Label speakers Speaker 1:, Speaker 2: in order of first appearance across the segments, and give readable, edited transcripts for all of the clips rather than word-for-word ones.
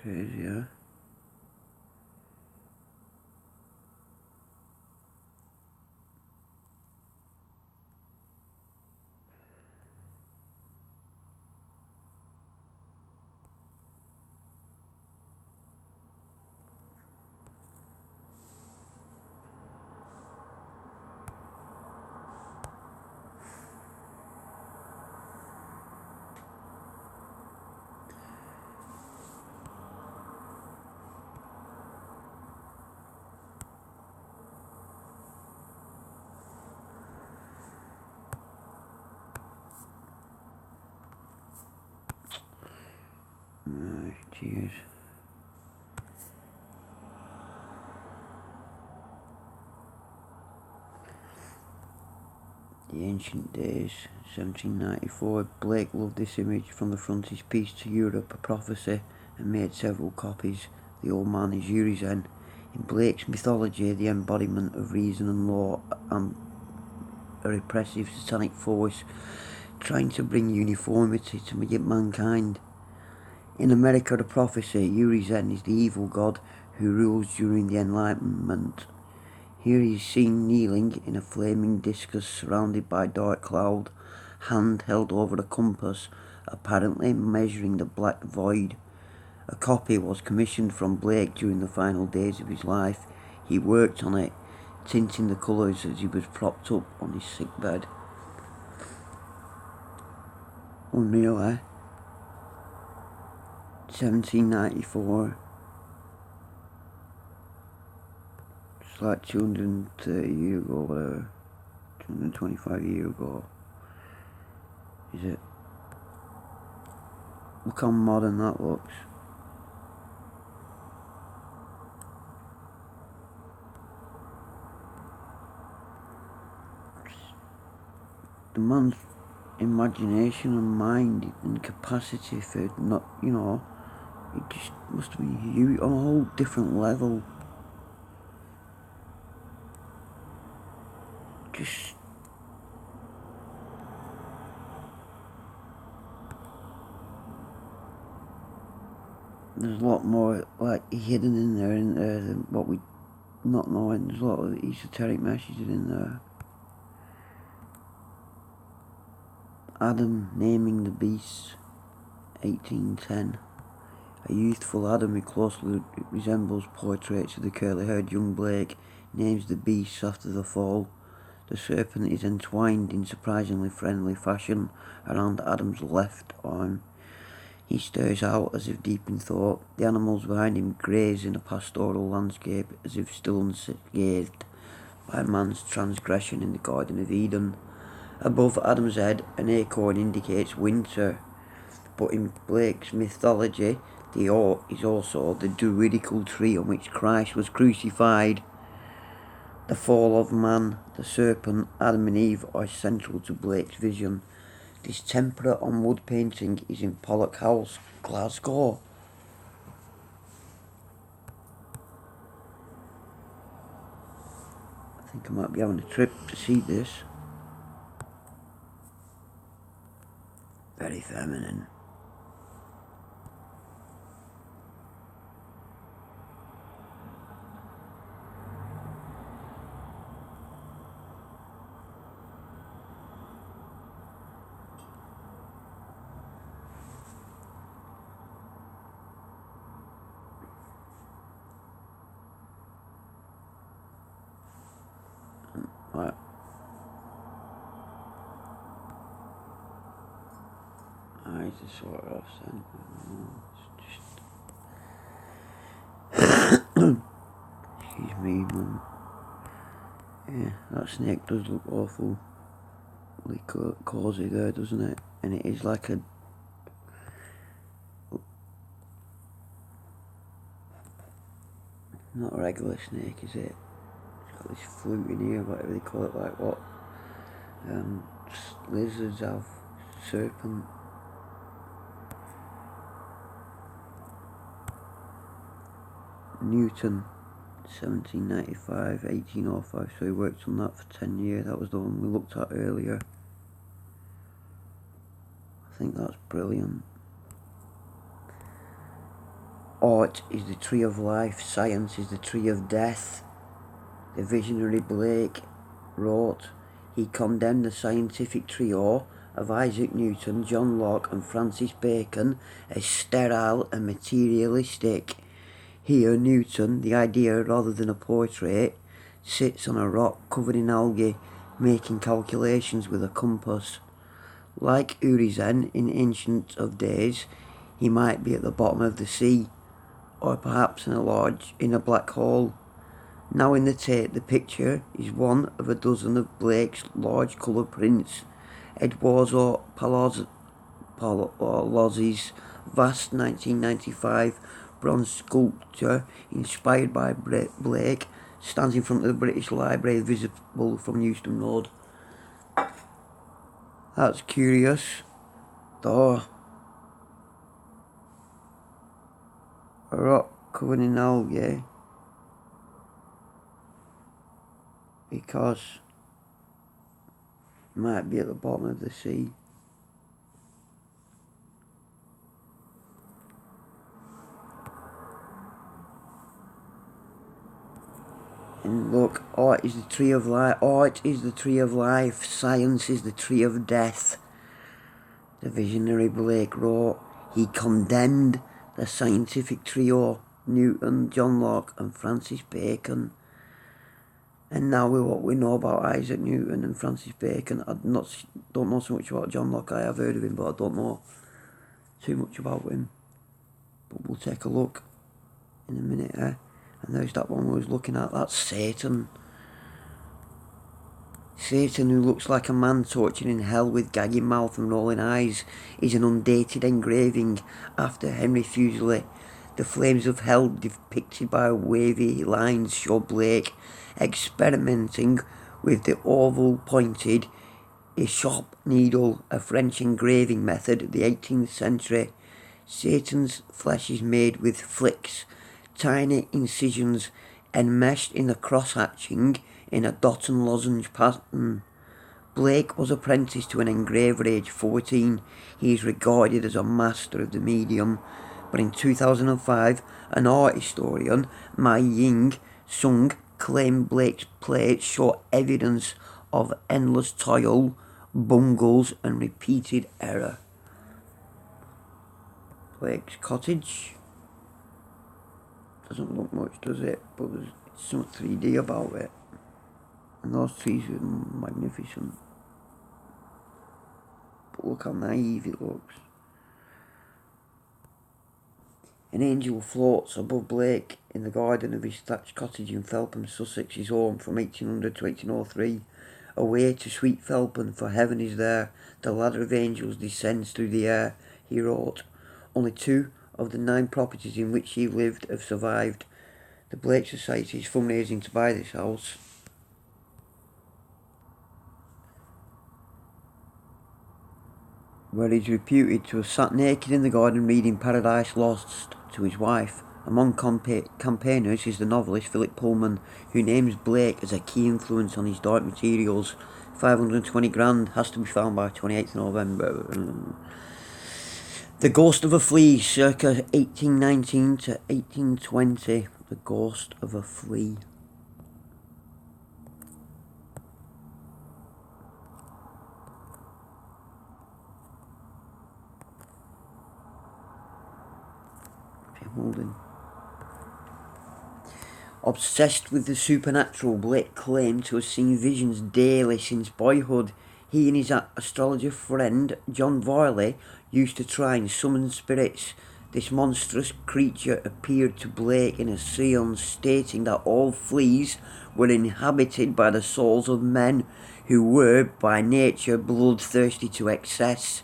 Speaker 1: Crazy, yeah. Cheers. The Ancient Days, 1794. Blake loved this image from the frontispiece to Europe, a prophecy, and made several copies. The old man is Urizen. In Blake's mythology, the embodiment of reason and law, and a repressive satanic force trying to bring uniformity to mankind. In America, the prophecy, Urizen is the evil god who rules during the Enlightenment. Here he is seen kneeling in a flaming discus surrounded by dark cloud, hand held over a compass, apparently measuring the black void. A copy was commissioned from Blake during the final days of his life. He worked on it, tinting the colours as he was propped up on his sickbed. Unreal, eh? 1794. It's like 230 years ago, whatever. 225 years ago. Is it? Look how modern that looks. The man's imagination and mind and capacity for not, it just must have been huge on a whole different level. Just there's a lot more like hidden in there than what we not knowing. There's a lot of esoteric messages in there. Adam naming the beasts, 1810. A youthful Adam who closely resembles portraits of the curly-haired young Blake names the beasts after the fall. The serpent is entwined in surprisingly friendly fashion around Adam's left arm. He stares out as if deep in thought. The animals behind him graze in a pastoral landscape as if still unscathed by man's transgression in the Garden of Eden. Above Adam's head, an acorn indicates winter, but in Blake's mythology, the oak is also the druidical tree on which Christ was crucified. The fall of man, the serpent, Adam and Eve are central to Blake's vision. This tempera on wood painting is in Pollock House, Glasgow. I think I might be having a trip to see this. Very feminine. Right. Eyes are sort of then. Excuse me, man. Yeah, that snake does look awful. Cosy there, doesn't it? And it is like a not a regular snake, is it? It's got this flute in here, whatever they call it, like what lizards have. Serpent. Newton, 1795, 1805, so he worked on that for 10 years. That was the one we looked at earlier. I think that's brilliant. Art is the tree of life, science is the tree of death. The visionary Blake wrote, he condemned the scientific trio of Isaac Newton, John Locke and Francis Bacon as sterile and materialistic. Here Newton, the idea rather than a portrait, sits on a rock covered in algae, making calculations with a compass. Like Urizen in Ancient of Days, he might be at the bottom of the sea, or perhaps in a black hole. Now in the tape, the picture is one of a dozen of Blake's large colour prints. Eduardo Palazzi's vast 1995 bronze sculpture, inspired by Blake, stands in front of the British Library, visible from Euston Road. That's curious, though. A rock covered in algae, because it might be at the bottom of the sea. And look, art is the tree of life. Art is the tree of life. Science is the tree of death. The visionary Blake wrote, he condemned the scientific trio, Newton, John Locke and Francis Bacon. And now with what we know about Isaac Newton and Francis Bacon, I don't know so much about John Locke. I have heard of him, but I don't know too much about him. But we'll take a look in a minute, eh? And there's that one we was looking at, that's Satan. Satan, who looks like a man tortured in hell with gagging mouth and rolling eyes, is an undated engraving after Henry Fuseli. The flames of hell depicted by wavy lines show Blake experimenting with the oval pointed échoppe needle, a French engraving method of the 18th century. Satan's flesh is made with flicks, tiny incisions enmeshed in the cross-hatching in a dot and lozenge pattern. Blake was apprenticed to an engraver aged 14. He is regarded as a master of the medium. But in 2005, an art historian, Mai Ying Sung, claimed Blake's plates show evidence of endless toil, bungles and repeated error. Blake's cottage. Doesn't look much, does it? But there's some 3D about it. And those trees are magnificent. But look how naive it looks. An angel floats above Blake in the garden of his thatched cottage in Felpham, Sussex, his home from 1800 to 1803. Away to sweet Felpham, for heaven is there. The ladder of angels descends through the air, he wrote. Only 2 of the 9 properties in which he lived have survived. The Blake Society is fundraising to buy this house. Where he's reputed to have sat naked in the garden reading Paradise Lost to his wife. Among campaigners is the novelist Philip Pullman, who names Blake as a key influence on his dark materials. 520 grand has to be found by 28th November. The Ghost of a Flea, circa 1819 to 1820. The Ghost of a Flea. Holding. Obsessed with the supernatural, Blake claimed to have seen visions daily since boyhood. He and his astrologer friend, John Varley, used to try and summon spirits. This monstrous creature appeared to Blake in a seance, stating that all fleas were inhabited by the souls of men who were, by nature, bloodthirsty to excess.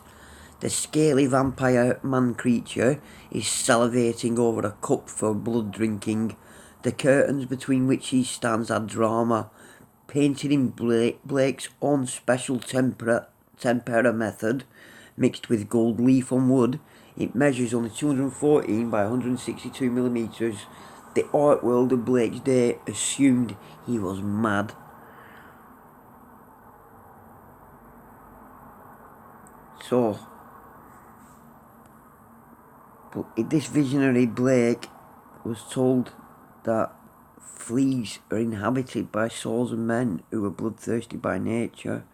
Speaker 1: The scaly vampire man-creature is salivating over a cup for blood drinking. The curtains between which he stands are drama, painted in Blake's own special tempera method, mixed with gold leaf on wood. It measures only 214 by 162 millimeters. The art world of Blake's day assumed he was mad. So, But this visionary Blake was told that fleas are inhabited by souls of men who are bloodthirsty by nature.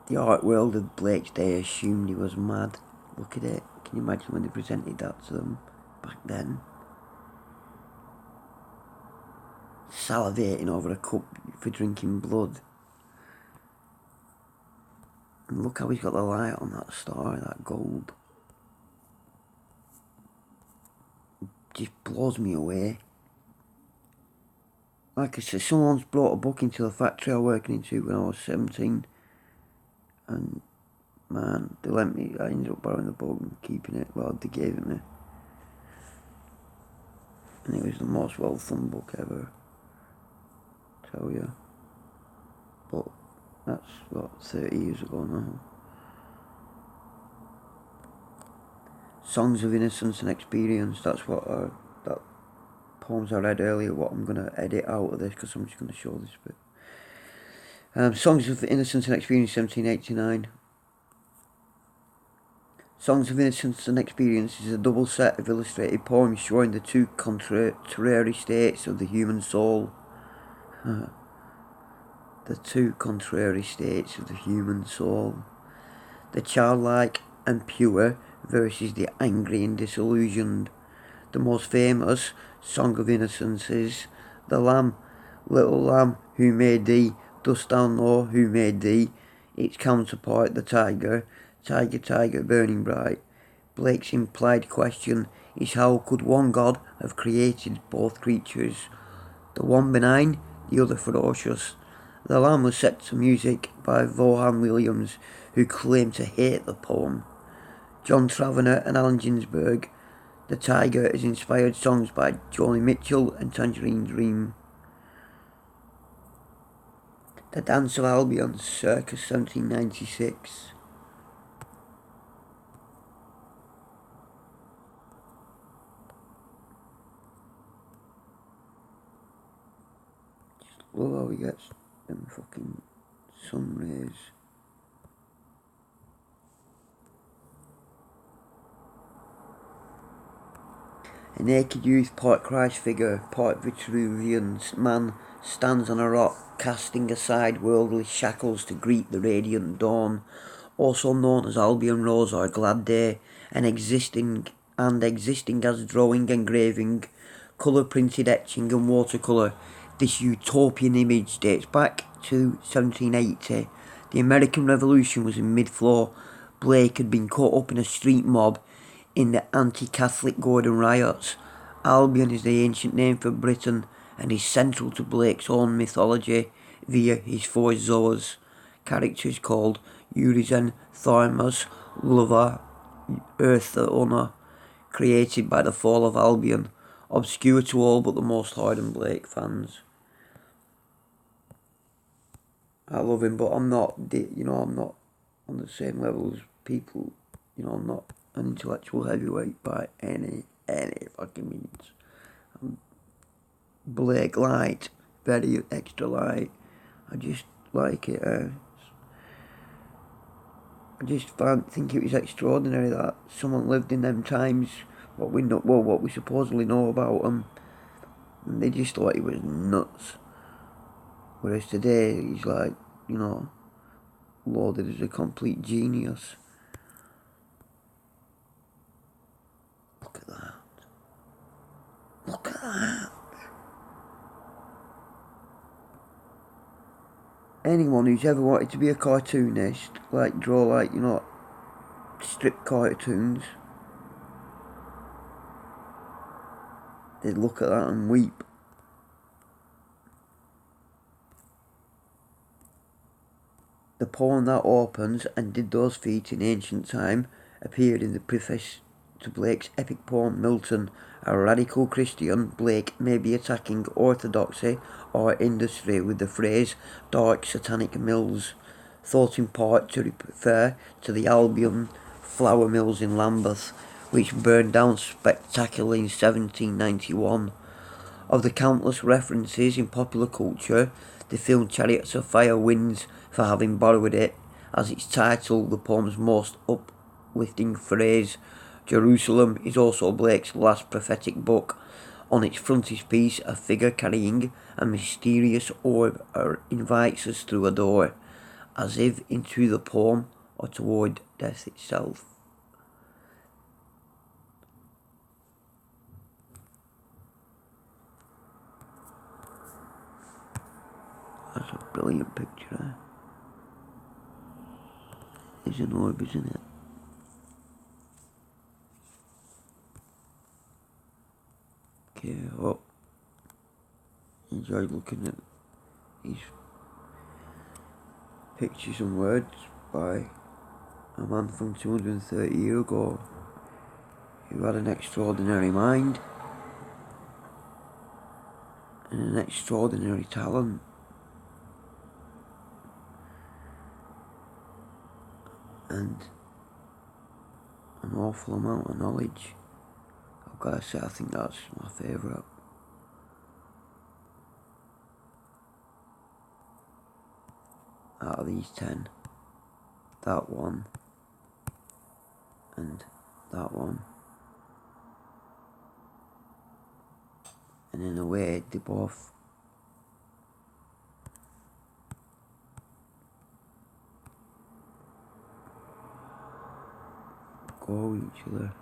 Speaker 1: The art world of Blake's day assumed he was mad. Look at it. Can you imagine when they presented that to them back then? Salivating over a cup for drinking blood. And look how he's got the light on that star, that gold. It just blows me away. Like I said, someone's brought a book into the factory I was working into when I was 17. And man, they let me, I ended up borrowing the book and keeping it. Well, they gave it me. And it was the most well-thumbed book ever. Tell you. But that's, what, 30 years ago now. Songs of Innocence and Experience, that's what that poems I read earlier, what I'm going to edit out of this, because I'm just going to show this bit. Songs of Innocence and Experience, 1789. Songs of Innocence and Experience is a double set of illustrated poems showing the two contrary states of the human soul. The two contrary states of the human soul. The childlike and pure versus the angry and disillusioned. The most famous Song of Innocence is the lamb, little lamb, who made thee? Dost thou know who made thee? Its counterpart, the tiger, tiger, tiger, burning bright. Blake's implied question is how could one God have created both creatures, the one benign, the other ferocious? The lamb was set to music by Vaughan Williams, who claimed to hate the poem. John Tavener and Allen Ginsberg. The tiger has inspired songs by Joni Mitchell and Tangerine Dream. The Dance of Albions Circus, 1796. Just love how he gets them fucking sun rays. A naked youth, part Christ figure, part Vitruvian man, stands on a rock, casting aside worldly shackles to greet the radiant dawn, also known as Albion Rose or Glad Day, and existing as drawing, engraving, colour-printed etching and watercolour. This utopian image dates back to 1780. The American Revolution was in mid-flow. Blake had been caught up in a street mob in the anti-Catholic Gordon riots. Albion is the ancient name for Britain and is central to Blake's own mythology via his four Zoas, characters called Urizen, Tharmas, Lover, Earth the Owner, created by the fall of Albion, obscure to all but the most hardened Blake fans. I love him, but I'm not, I'm not on the same level as people, I'm not an intellectual heavyweight by any fucking means. Blacklight, very extra light. I just like it. I just think it was extraordinary that someone lived in them times. What we supposedly know about them, and they just thought he was nuts. Whereas today he's like, lauded as a complete genius. Look at that. Look at that. Anyone who's ever wanted to be a cartoonist, draw strip cartoons, they'd look at that and weep. The poem that opens and did those feats in ancient time appeared in the preface to Blake's epic poem Milton. A radical Christian, Blake may be attacking orthodoxy or industry with the phrase dark satanic mills, thought in part to refer to the Albion flour mills in Lambeth, which burned down spectacularly in 1791. Of the countless references in popular culture, the film Chariots of Fire wins for having borrowed it. as its title, the poem's most uplifting phrase. Jerusalem is also Blake's last prophetic book. On its frontispiece, a figure carrying a mysterious orb invites us through a door, as if into the poem or toward death itself. That's a brilliant picture. There's an orb, isn't it? Okay, well, enjoyed looking at these pictures and words by a man from 230 years ago who had an extraordinary mind and an extraordinary talent. And an awful amount of knowledge. I've got to say, I think that's my favourite. Out of these 10, that one and that one. And in a way, they both go with each other.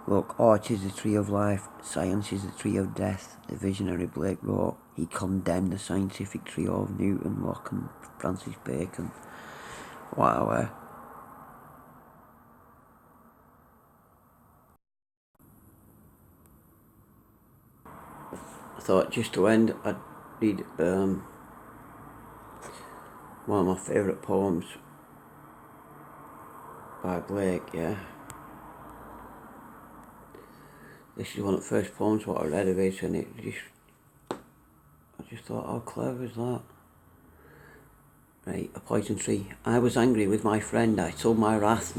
Speaker 1: Look, art is the tree of life, science is the tree of death. The visionary Blake wrote. He condemned the scientific trio of Newton, Locke and Francis Bacon. Wow. I thought just to end, I'd read one of my favourite poems by Blake, yeah. This is one of the first poems what I read of it, and I just thought, how clever is that? Right, a poison tree. I was angry with my friend, I told my wrath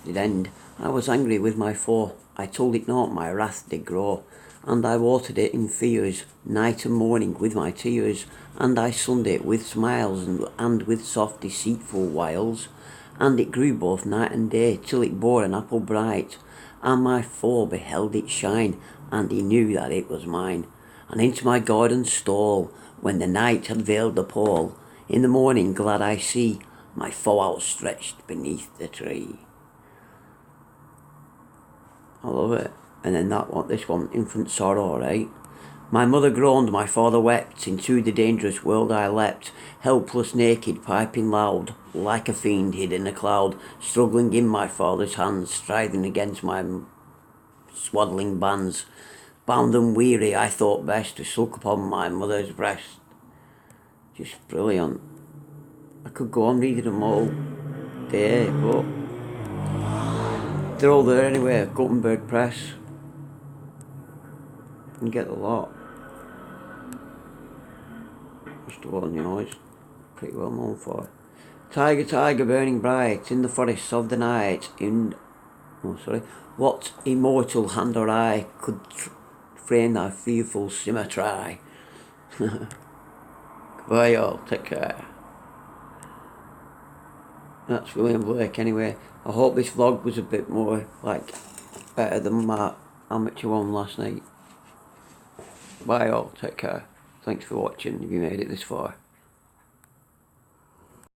Speaker 1: did end. I was angry with my foe, I told it not, my wrath did grow. And I watered it in fears, night and morning with my tears. And I sunned it with smiles and with soft deceitful wiles. And it grew both night and day, till it bore an apple bright. And my foe beheld it shine, and he knew that it was mine. And into my garden stole, when the night had veiled the pole, in the morning glad I see my foe outstretched beneath the tree. I love it. And then this one, infant sorrow, right? My mother groaned, my father wept, into the dangerous world I leapt, helpless, naked, piping loud, like a fiend hid in a cloud, struggling in my father's hands, striving against my swaddling bands. Bound and weary, I thought best to suck upon my mother's breast. Just brilliant. I could go on reading them all day, but they're all there anyway. Gutenberg Press. You can get a lot. Just the one, it's pretty well known for. Tiger, tiger, burning bright in the forests of the night. What immortal hand or eye could frame thy fearful symmetry? Goodbye, all. Take care. That's William Blake, anyway. I hope this vlog was a bit more better than my amateur one last night. Bye, all. Take care. Thanks for watching if you made it this far.